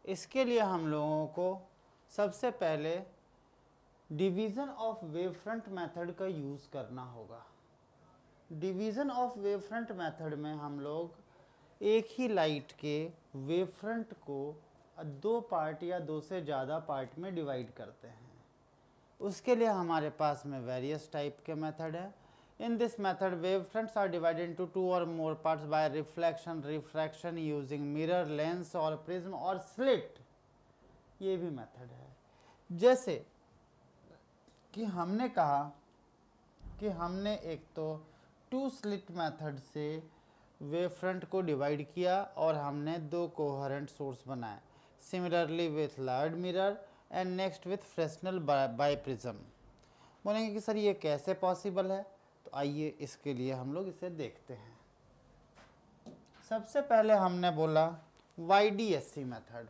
इसके लिए हम लोगों को सबसे पहले division of wave front method का यूज़ करना होगा। Division of wave front method में हम लोग एक ही लाइट के वेव फ्रंट को दो पार्ट या दो से ज़्यादा पार्ट में डिवाइड करते हैं। उसके लिए हमारे पास में वेरियस टाइप के मेथड है। In this method wave fronts are divided into two और more parts by reflection, refraction using mirror, lens और प्रिज्म और स्लिट। ये भी मेथड है। जैसे कि हमने कहा कि हमने एक तो टू स्लिट मेथड से वेव फ्रंट को डिवाइड किया और हमने दो कोहेरेंट सोर्स बनाए। Similarly with Lord mirror and next with Fresnel biprism. बोलेंगे कि सर ये कैसे पॉसिबल है, तो आइए इसके लिए हम लोग इसे देखते हैं। सबसे पहले हमने बोला YDSC मेथड।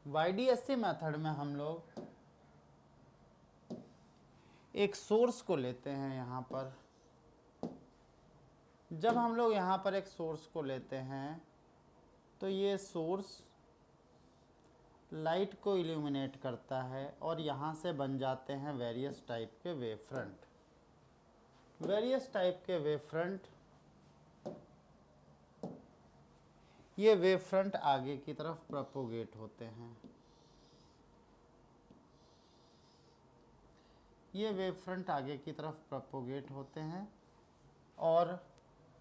YDSC मेथड में हम लोग एक सोर्स को लेते हैं। यहाँ पर जब हम लोग यहाँ पर एक सोर्स को लेते हैं तो ये सोर्स लाइट को इल्यूमिनेट करता है और यहाँ से बन जाते हैं वेरियस टाइप के वेव फ्रंट। वेरियस टाइप के वेव फ्रंट, ये वेव फ्रंट आगे की तरफ प्रोपोगेट होते हैं। ये वेव फ्रंट आगे की तरफ प्रोपोगेट होते हैं और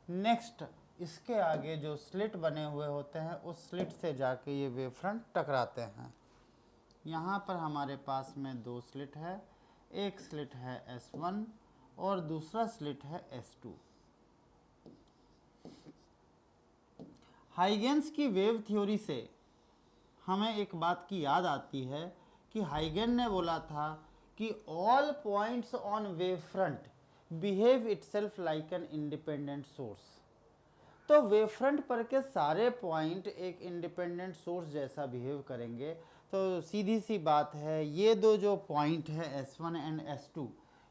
नेक्स्ट इसके आगे जो स्लिट बने हुए होते हैं उस स्लिट से जाके ये वेव फ्रंट टकराते हैं। यहाँ पर हमारे पास में दो स्लिट है, एक स्लिट है S1 और दूसरा स्लिट है S2। हाइगेन्स की वेव थ्योरी से हमें एक बात की याद आती है कि हाइगेन ने बोला था कि all points on wave front behave itself like an independent source. तो वेव फ्रंट पर के सारे पॉइंट एक इंडिपेंडेंट सोर्स जैसा बिहेव करेंगे। तो सीधी सी बात है, ये दो जो पॉइंट है S1 एंड S2,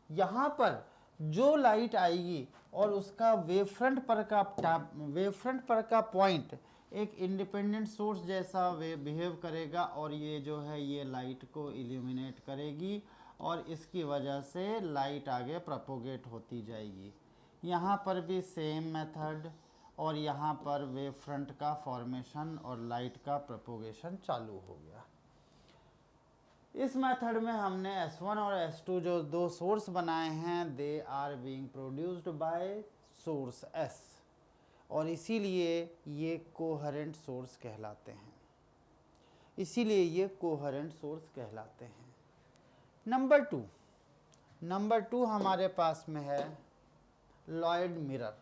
यहाँ पर जो लाइट आएगी और उसका वेव फ्रंट पर का पॉइंट एक इंडिपेंडेंट सोर्स जैसा बिहेव करेगा और ये जो है ये लाइट को इल्यूमिनेट करेगी और इसकी वजह से लाइट आगे प्रोपोगेट होती जाएगी। यहाँ पर भी सेम मेथड और यहाँ पर वेव फ्रंट का फॉर्मेशन और लाइट का प्रोपोगेशन चालू हो गया। इस मेथड में हमने S1 और S2 जो दो सोर्स बनाए हैं, they are being produced by source S और इसीलिए ये कोहेरेंट सोर्स कहलाते हैं। इसीलिए ये कोहेरेंट सोर्स कहलाते हैं। नंबर टू हमारे पास में है लॉयड मिरर।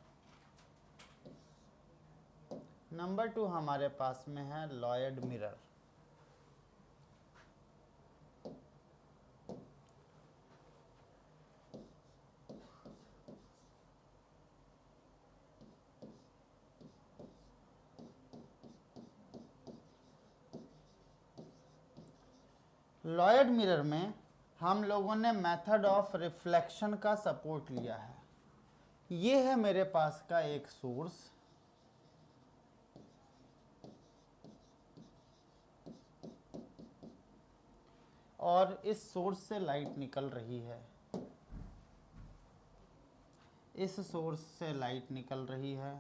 नंबर टू हमारे पास में है लॉयड मिरर। लॉयड मिरर में हम लोगों ने मेथड ऑफ रिफ्लेक्शन का सपोर्ट लिया है। ये है मेरे पास का एक सोर्स, और इस सोर्स से लाइट निकल रही है। इस सोर्स से लाइट निकल रही है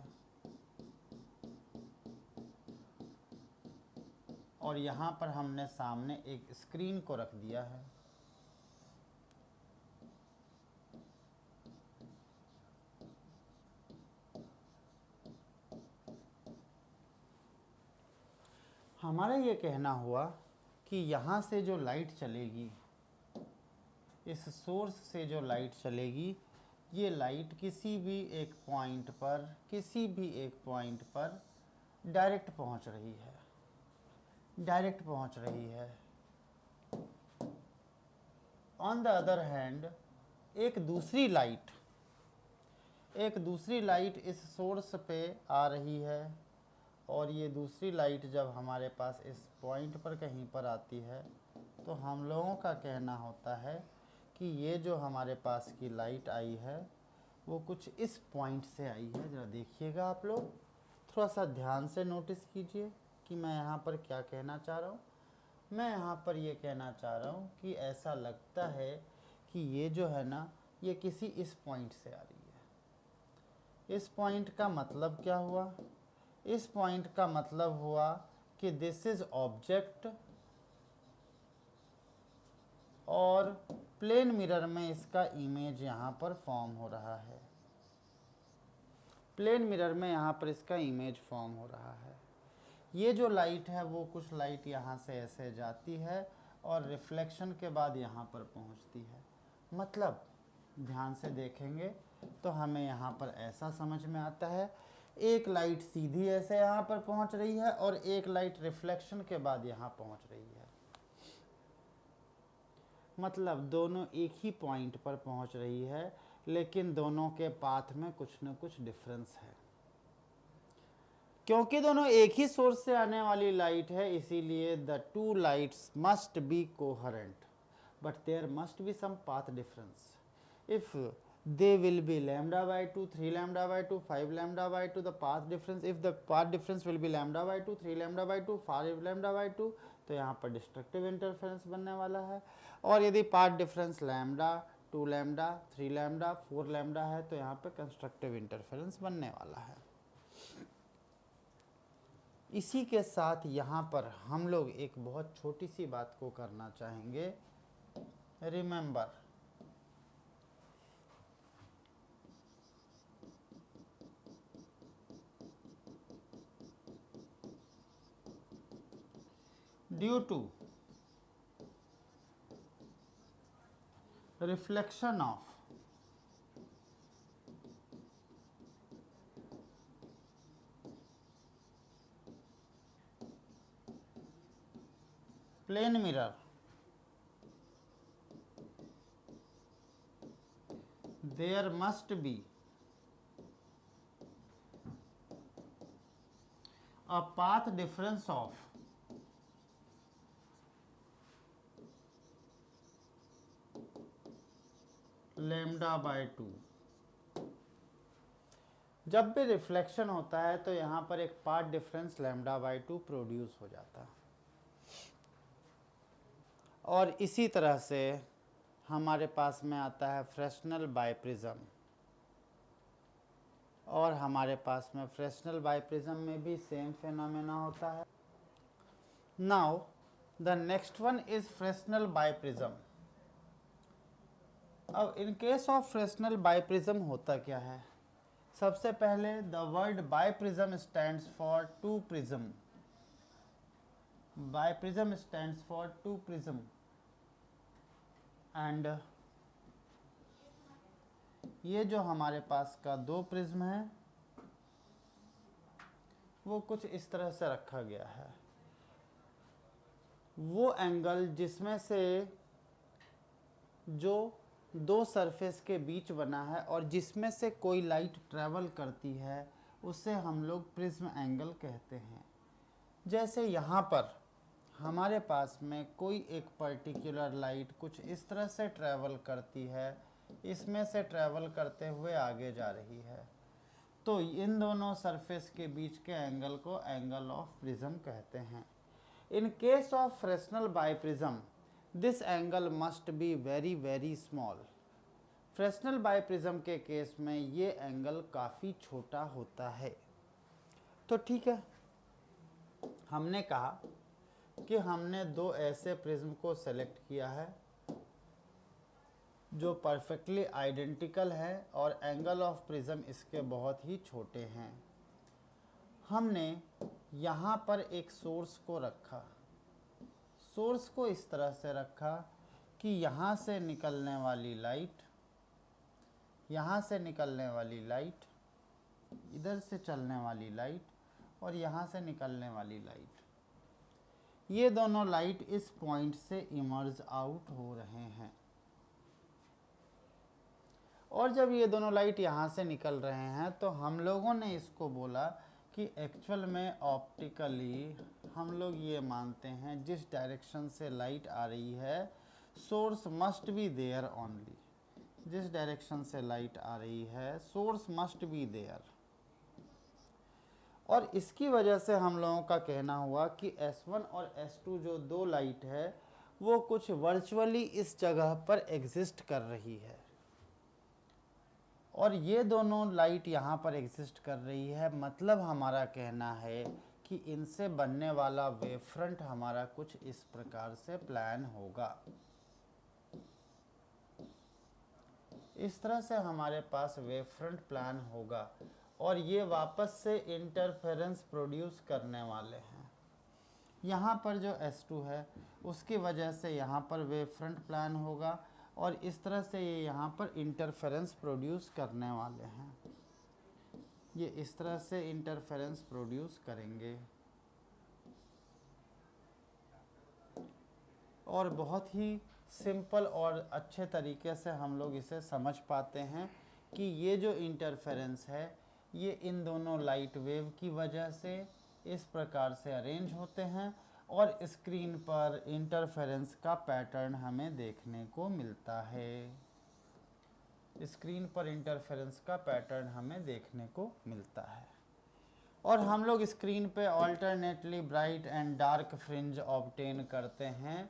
और यहाँ पर हमने सामने एक स्क्रीन को रख दिया है। हमारा ये कहना हुआ कि यहाँ से जो लाइट चलेगी, इस सोर्स से जो लाइट चलेगी, ये लाइट किसी भी एक पॉइंट पर डायरेक्ट पहुँच रही है। ऑन द अदर हैंड एक दूसरी लाइट इस सोर्स पे आ रही है और ये दूसरी लाइट जब हमारे पास इस पॉइंट पर कहीं पर आती है तो हम लोगों का कहना होता है कि ये जो हमारे पास की लाइट आई है वो कुछ इस पॉइंट से आई है। ज़रा देखिएगा आप लोग, थोड़ा सा ध्यान से नोटिस कीजिए कि मैं यहाँ पर क्या कहना चाह रहा हूँ। मैं यहाँ पर ये कहना चाह रहा हूँ कि ऐसा लगता है कि ये जो है ना, ये किसी इस पॉइंट से आ रही है। इस पॉइंट का मतलब क्या हुआ? इस पॉइंट का मतलब हुआ कि दिस इज ऑब्जेक्ट और प्लेन मिरर में इसका इमेज यहाँ पर फॉर्म हो रहा है। प्लेन मिरर में यहाँ पर इसका इमेज फॉर्म हो रहा है। ये जो लाइट है वो कुछ लाइट यहाँ से ऐसे जाती है और रिफ्लेक्शन के बाद यहाँ पर पहुँचती है। मतलब ध्यान से देखेंगे तो हमें यहाँ पर ऐसा समझ में आता है, एक लाइट सीधी ऐसे यहाँ पर पहुँच रही है और एक लाइट रिफ्लेक्शन के बाद यहाँ पहुँच रही है। मतलब दोनों एक ही पॉइंट पर पहुँच रही है, लेकिन दोनों के पाथ में कुछ न कुछ डिफरेंस है। क्योंकि दोनों एक ही सोर्स से आने वाली लाइट है, इसीलिए the two lights must be coherent, but there must be some path difference. If they will be lambda by 2, 3 lambda by 2, 5 lambda by 2, the path difference, if the path difference will be lambda by 2, 3 lambda by 2, 5 lambda by 2, तो यहाँ पर destructive interference बनने वाला है। और यदि path difference lambda, 2 lambda, 3 lambda, 4 lambda है तो यहाँ पर कंस्ट्रक्टिव इंटरफेरेंस बनने वाला है। इसी के साथ यहाँ पर हम लोग एक बहुत छोटी सी बात को करना चाहेंगे। Remember, due to reflection of plane mirror, there must be a path difference of lambda by 2। जब भी रिफ्लेक्शन होता है तो यहाँ पर एक path difference lambda by 2 produce हो जाता है। और इसी तरह से हमारे पास में आता है फ्रेस्नेल बाइप्रिज्म, और हमारे पास में फ्रेस्नेल बाइप्रिज्म में भी सेम फिनोमेना होता है। Now the next one is Fresnel biprism. अब in case of Fresnel biprism होता क्या है? सबसे पहले the word biprism stands for two prism. Biprism stands for two prism and ये जो हमारे पास का दो प्रिज्म है वो कुछ इस तरह से रखा गया है। वो एंगल जिसमें से जो दो सरफेस के बीच बना है और जिसमें से कोई लाइट ट्रैवल करती है उसे हम लोग प्रिज्म एंगल कहते हैं। जैसे यहाँ पर हमारे पास में कोई एक पर्टिकुलर लाइट कुछ इस तरह से ट्रैवल करती है, इसमें से ट्रैवल करते हुए आगे जा रही है, तो इन दोनों सरफेस के बीच के एंगल को एंगल ऑफ प्रिज्म कहते हैं। इन case of Fresnel biprism this angle must be very very small. Fresnel biprism के केस में ये एंगल काफ़ी छोटा होता है। तो ठीक है, हमने कहा कि हमने दो ऐसे प्रिज्म को सेलेक्ट किया है जो परफेक्टली आइडेंटिकल है और एंगल ऑफ प्रिज्म इसके बहुत ही छोटे हैं। हमने यहाँ पर एक सोर्स को रखा, सोर्स को इस तरह से रखा कि यहाँ से निकलने वाली लाइट, यहाँ से निकलने वाली लाइट, इधर से चलने वाली लाइट और यहाँ से निकलने वाली लाइट, ये दोनों लाइट इस पॉइंट से इमर्ज आउट हो रहे हैं। और जब ये दोनों लाइट यहाँ से निकल रहे हैं तो हम लोगों ने इसको बोला कि एक्चुअल में ऑप्टिकली हम लोग ये मानते हैं जिस डायरेक्शन से लाइट आ रही है source must be there only. जिस डायरेक्शन से लाइट आ रही है, सोर्स मस्ट बी देयर। और इसकी वजह से हम लोगों का कहना हुआ कि S1 और S2 जो दो लाइट है वो कुछ वर्चुअली इस जगह पर एग्जिस्ट कर रही है, और ये दोनों लाइट यहाँ पर एग्जिस्ट कर रही है। मतलब हमारा कहना है कि इनसे बनने वाला वेव फ्रंट हमारा कुछ इस प्रकार से प्लान होगा। इस तरह से हमारे पास वेव फ्रंट प्लान होगा, और ये वापस से इंटरफेरेंस प्रोड्यूस करने वाले हैं। यहाँ पर जो S2 है उसकी वजह से यहाँ पर वेव फ्रंट प्लान होगा, और इस तरह से ये यहाँ पर इंटरफेरेंस प्रोड्यूस करने वाले हैं। ये इस तरह से इंटरफेरेंस प्रोड्यूस करेंगे, और बहुत ही सिंपल और अच्छे तरीके से हम लोग इसे समझ पाते हैं कि ये जो इंटरफेरेंस है ये इन दोनों लाइट वेव की वजह से इस प्रकार से अरेंज होते हैं, और स्क्रीन पर इंटरफेरेंस का पैटर्न हमें देखने को मिलता है। स्क्रीन पर इंटरफेरेंस का पैटर्न हमें देखने को मिलता है, और हम लोग स्क्रीन पे alternately bright and dark fringe obtain करते हैं।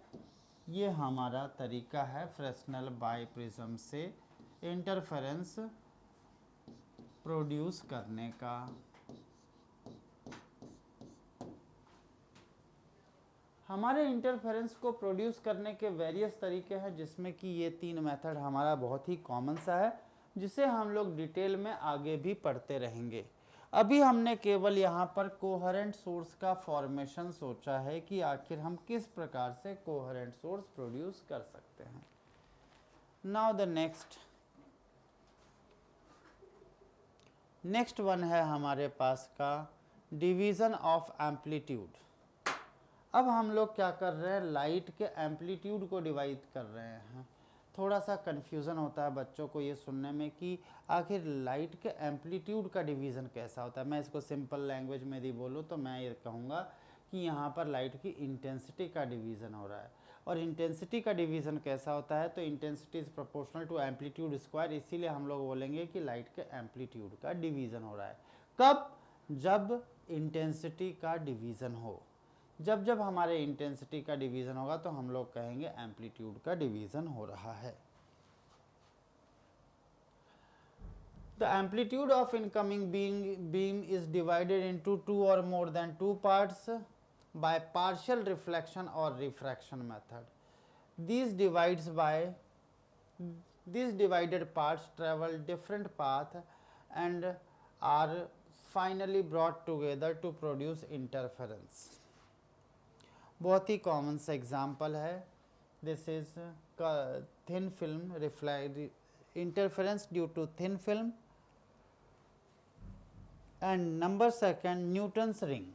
ये हमारा तरीका है फ्रेस्नेल बाइप्रिज्म से इंटरफेरेंस प्रोड्यूस करने का। हमारे इंटरफेरेंस को प्रोड्यूस करने के वेरियस तरीके हैं, जिसमें कि ये तीन मेथड हमारा बहुत ही कॉमन सा है, जिसे हम लोग डिटेल में आगे भी पढ़ते रहेंगे। अभी हमने केवल यहाँ पर कोहेरेंट सोर्स का फॉर्मेशन सोचा है कि आखिर हम किस प्रकार से कोहेरेंट सोर्स प्रोड्यूस कर सकते हैं। नाउ द नेक्स्ट वन है हमारे पास का डिवीज़न ऑफ एम्पलीट्यूड। अब हम लोग क्या कर रहे हैं, लाइट के एम्पलीट्यूड को डिवाइड कर रहे हैं। थोड़ा सा कन्फ्यूज़न होता है बच्चों को ये सुनने में कि आखिर लाइट के एम्पलीट्यूड का डिवीज़न कैसा होता है। मैं इसको सिंपल लैंग्वेज में यदि बोलूँ तो मैं ये कहूँगा कि यहाँ पर लाइट की इंटेंसिटी का डिवीज़न हो रहा है, और इंटेंसिटी का डिवीज़न कैसा होता है, तो intensity is proportional to amplitude square. इसीलिए हम लोग बोलेंगे कि लाइट के एम्पलीट्यूड का डिवीज़न हो रहा है। कब? जब इंटेंसिटी का डिवीज़न हो। जब जब हमारे इंटेंसिटी का डिवीज़न होगा तो हम लोग कहेंगे एम्पलीट्यूड का डिवीज़न हो रहा है। The amplitude of incoming beam is divided into two or more than two parts by partial reflection or refraction method. These divided parts travel different path and are finally brought together to produce interference. बहुत ही common सा example है। This is thin film interference due to thin film, and number second Newton's ring.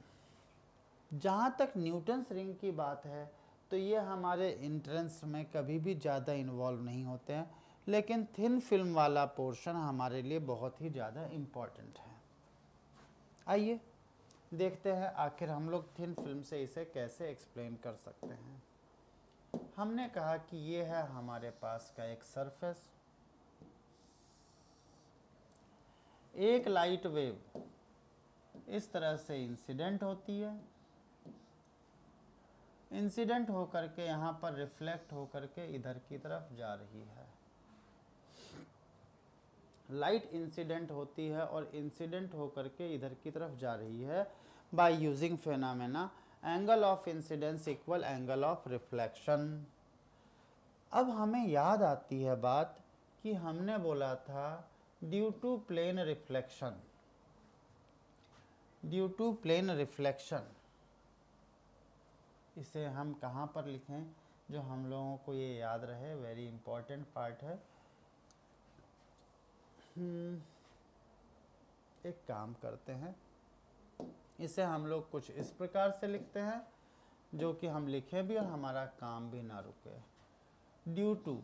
जहाँ तक Newton's ring की बात है तो ये हमारे एंट्रेंस में कभी भी ज़्यादा इन्वॉल्व नहीं होते हैं, लेकिन थिन फिल्म वाला पोर्शन हमारे लिए बहुत ही ज़्यादा इम्पॉर्टेंट है। आइए देखते हैं आखिर हम लोग थिन फिल्म से इसे कैसे एक्सप्लेन कर सकते हैं। हमने कहा कि ये है हमारे पास का एक सरफेस, एक लाइट वेव इस तरह से इंसिडेंट होती है, इंसिडेंट होकर के यहाँ पर रिफ्लेक्ट होकर के इधर की तरफ जा रही है। लाइट इंसिडेंट होती है और इंसिडेंट होकर के इधर की तरफ जा रही है by using phenomena angle of incidence equal angle of reflection. अब हमें याद आती है बात कि हमने बोला था due to plane reflection, due to plane reflection. इसे हम कहाँ पर लिखें जो हम लोगों को ये याद रहे, वेरी इंपॉर्टेंट पार्ट है। एक काम करते हैं, इसे हम लोग कुछ इस प्रकार से लिखते हैं जो कि हम लिखें भी और हमारा काम भी ना रुके। Due to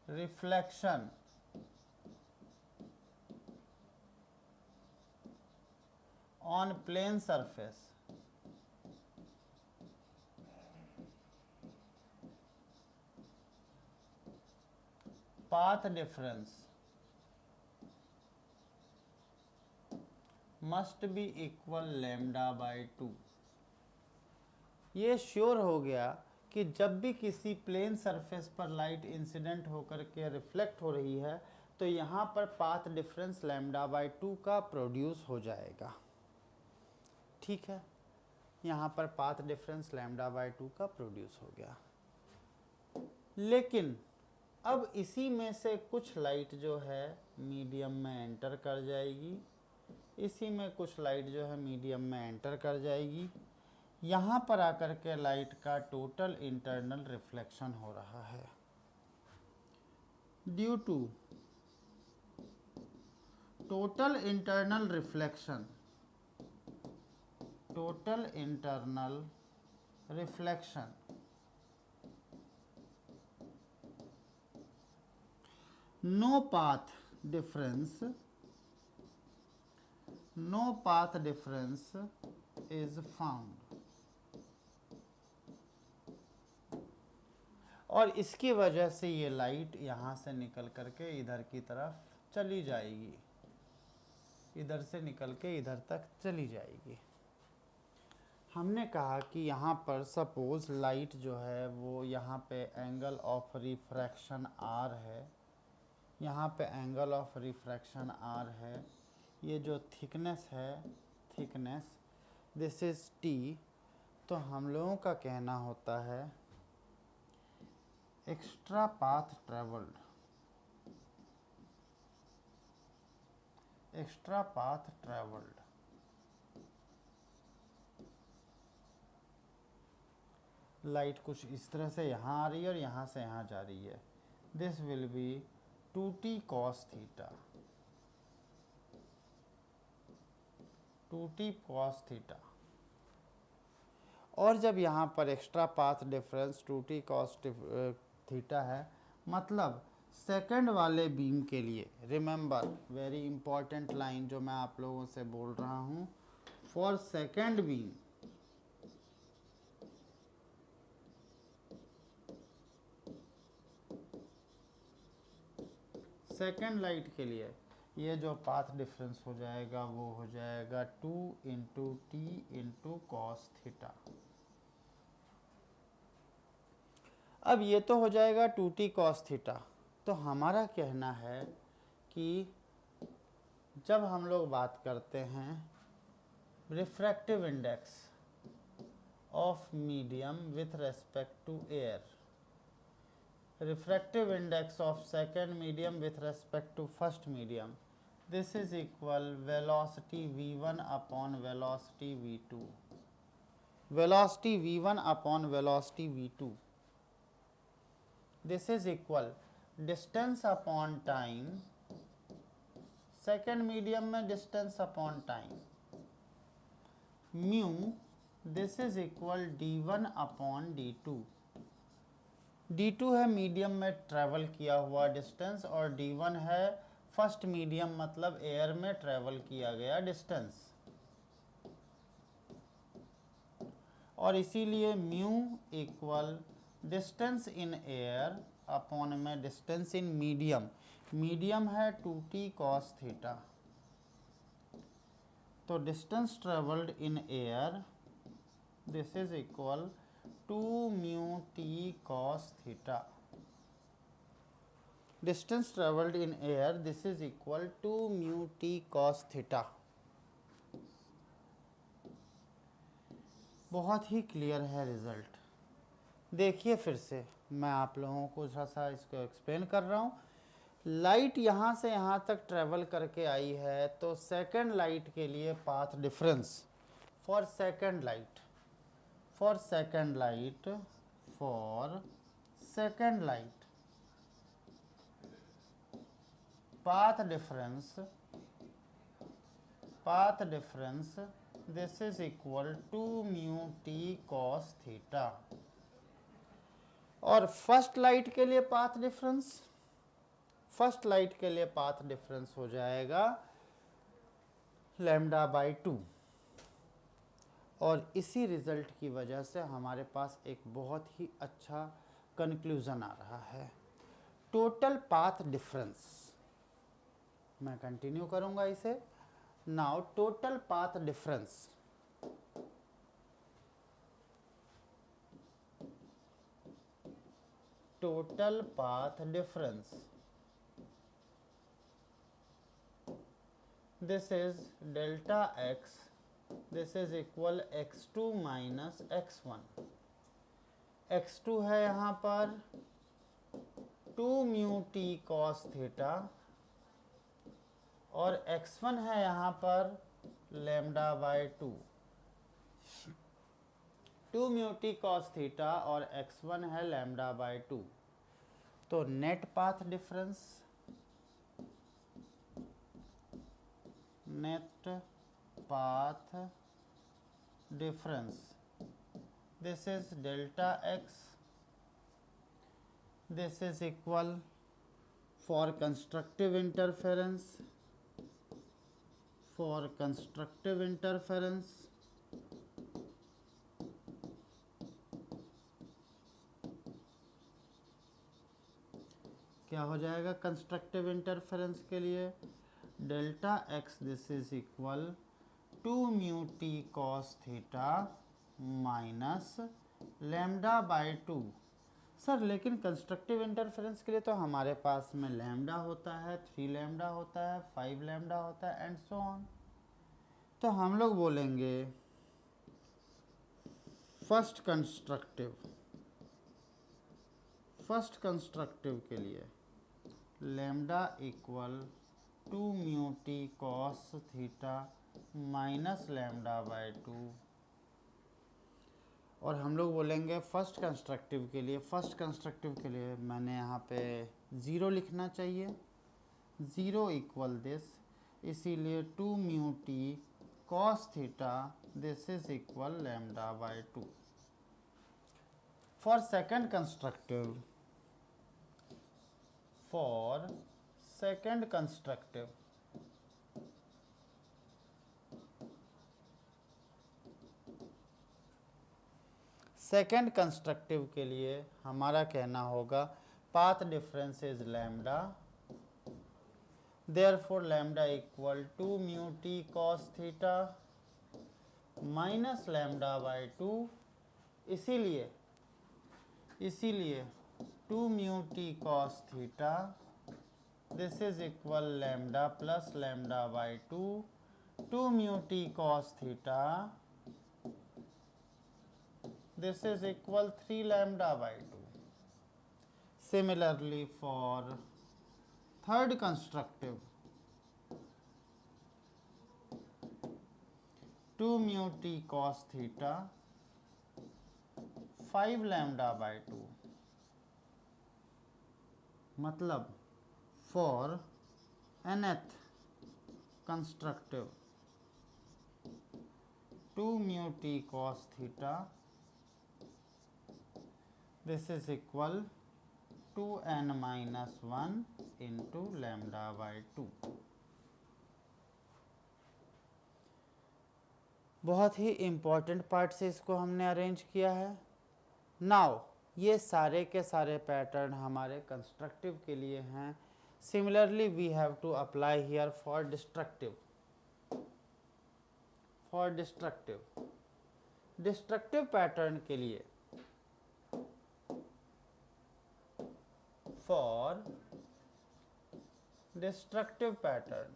reflection on plane surface, path difference must be equal lambda by 2। ये श्योर हो गया कि जब भी किसी प्लेन सरफेस पर लाइट इंसिडेंट होकर के रिफ्लेक्ट हो रही है तो यहाँ पर पाथ डिफरेंस लैम्डा बाई 2 का प्रोड्यूस हो जाएगा। ठीक है, यहाँ पर पाथ डिफरेंस लैम्डा बाई 2 का प्रोड्यूस हो गया। लेकिन अब इसी में से कुछ लाइट जो है मीडियम में एंटर कर जाएगी, इसी में कुछ लाइट जो है मीडियम में एंटर कर जाएगी। यहाँ पर आकर के लाइट का टोटल इंटरनल रिफ्लेक्शन हो रहा है। Due to total internal reflection, total internal reflection no path difference is found। और इसकी वजह से ये लाइट यहाँ से निकल करके इधर की तरफ चली जाएगी, इधर से निकल के इधर तक चली जाएगी। हमने कहा कि यहाँ पर सपोज लाइट जो है वो यहाँ पे एंगल ऑफ रिफ्रैक्शन R है, यहाँ पे एंगल ऑफ रिफ्रैक्शन R है। ये जो थिकनेस है, थिकनेस दिस इज T। तो हम लोगों का कहना होता है extra path travelled, extra path travelled light कुछ इस तरह से यहाँ आ रही है और यहाँ से यहाँ जा रही है। This will be 2t cos theta, 2t cos theta. और जब यहाँ पर extra path difference 2t cos theta है, मतलब सेकंड वाले बीम के लिए, रिमेंबर वेरी इंपॉर्टेंट लाइन जो मैं आप लोगों से बोल रहा हूँ, for second beam second light के लिए ये जो पाथ डिफरेंस हो जाएगा वो हो जाएगा 2 into T into cos theta. अब ये तो हो जाएगा 2t cos थीटा। तो हमारा कहना है कि जब हम लोग बात करते हैं refractive index of medium with respect to air, refractive index of second medium with respect to first medium, this is equal velocity v1 upon velocity v2, velocity v1 upon velocity v2, this is equal distance upon time, second medium में distance upon time, mu this is equal d1 upon d2, d2 है medium में travel किया हुआ distance और d1 है first medium मतलब air में travel किया गया डिस्टेंस। और इसीलिए mu equal distance in air upon में डिस्टेंस इन मीडियम, मीडियम है 2t cos थीटा। तो distance travelled in air this is equal 2 mu t cos theta, distance traveled in air this is equal to mu t cos theta। बहुत ही clear है result. देखिए फिर से मैं आप लोगों को थोड़ा सा इसको एक्सप्लेन कर रहा हूँ। लाइट यहाँ से यहाँ तक ट्रेवल करके आई है तो सेकंड लाइट के लिए path difference for second light, for second light, for second light path difference this is equal to mu t cos theta। और फर्स्ट लाइट के लिए पाथ डिफरेंस, फर्स्ट लाइट के लिए पाथ डिफरेंस हो जाएगा lambda by 2। और इसी result की वजह से हमारे पास एक बहुत ही अच्छा कंक्लूज़न आ रहा है। टोटल पाथ डिफरेंस, मैं कंटिन्यू करूंगा इसे। Now total path difference, total path difference, this is delta x, this is equal x2 minus x1, x2 है यहाँ पर 2 म्यू टी कॉस थीटा और x1 है यहाँ पर lambda by 2, 2 mu T cos theta और x1 है लैम्डा बाय 2। तो net path difference, net path difference, this is delta x, this is equal for constructive interference, for constructive interference क्या हो जाएगा कंस्ट्रक्टिव इंटरफेरेंस के लिए, delta x this is equal 2 mu T cos theta minus lambda by 2। Sir लेकिन constructive interference के लिए तो हमारे पास में लैम्डा होता है, 3 लैम्डा होता है, 5 लैम्डा होता है एंड सो ऑन। तो हम लोग बोलेंगे फर्स्ट कंस्ट्रक्टिव के लिए lambda equal 2 mu T cos theta minus lambda by 2, और हम लोग बोलेंगे फर्स्ट कंस्ट्रक्टिव के लिए मैंने यहाँ पे 0 लिखना चाहिए, 0 इक्वल दिस, इसीलिए 2 mu T cos theta this is equal lambda by 2। For second constructive, second constructive के लिए हमारा कहना होगा path difference is lambda, therefore lambda equal 2 mu T cos theta minus lambda by 2, इसीलिए 2 mu T cos theta this is equal lambda plus lambda by 2, 2 mu T cos theta this is equal 3 lambda by 2. Similarly for third constructive, 2 mu t cos theta 5 lambda by 2, मतलब for nth constructive 2 mu t cos theta this is equal to n minus 1 into lambda by 2। बहुत ही important part से इसको हमने arrange किया है। Now ये सारे के सारे पैटर्न हमारे कंस्ट्रक्टिव के लिए हैं। Similarly we have to apply here for destructive pattern के लिए, for destructive pattern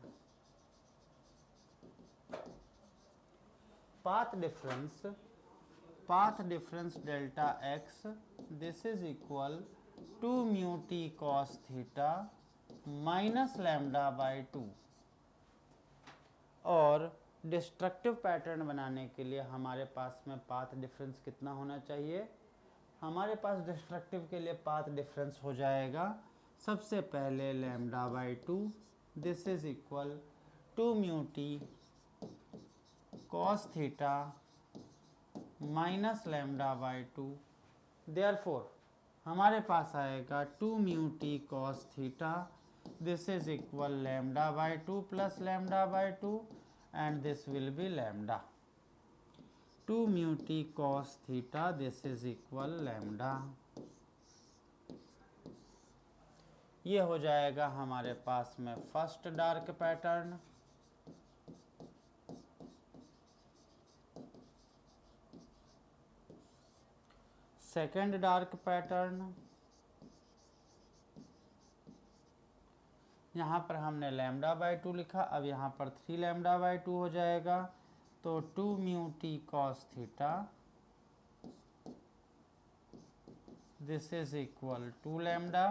path difference delta x this is equal 2 mu t cos theta minus lambda by 2। और डिस्ट्रक्टिव पैटर्न बनाने के लिए हमारे पास में पाथ डिफरेंस कितना होना चाहिए, हमारे पास डिस्ट्रक्टिव के लिए पाथ डिफरेंस हो जाएगा सबसे पहले lambda by 2 this is equal 2 mu T cos theta minus lambda by 2, therefore हमारे पास आएगा 2 mu T cos theta this is equal lambda by 2 plus lambda by 2 and this will be lambda 2 mu t cos theta this is equal lambda। ये हो जाएगा हमारे पास में first dark pattern. Second dark pattern, यहाँ पर हमने lambda by 2 लिखा, अब यहाँ पर 3 लैम्डा बाई 2 हो जाएगा, तो 2 mu T cos theta, this is equal 2 lambda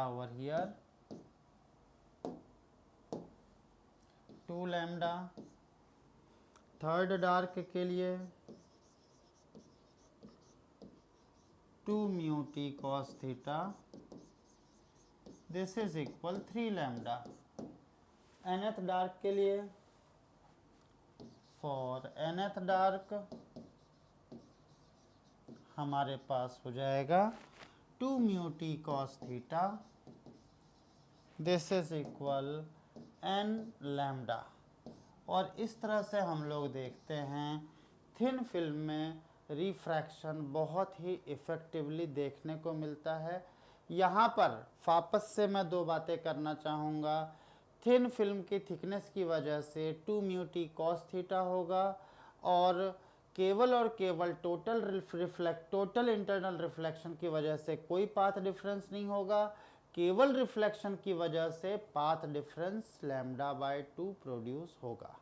over here, 2 lambda. Third dark के लिए 2 mu T cos theta, this is equal 3 lambda. nth dark के लिए, फॉर nth डार्क हमारे पास हो जाएगा 2 mu T cos theta, this is equal n lambda. और इस तरह से हम लोग देखते हैं थिन फिल्म में रिफ्रैक्शन बहुत ही इफ़ेक्टिवली देखने को मिलता है। यहाँ पर वापस से मैं दो बातें करना चाहूँगा। थिन फिल्म की थिकनेस की वजह से 2 म्यू टी कॉस थीटा होगा और केवल टोटल इंटरनल रिफ्लेक्शन की वजह से कोई पाथ डिफरेंस नहीं होगा। केवल रिफ्लेक्शन की वजह से path difference lambda by 2 produce होगा।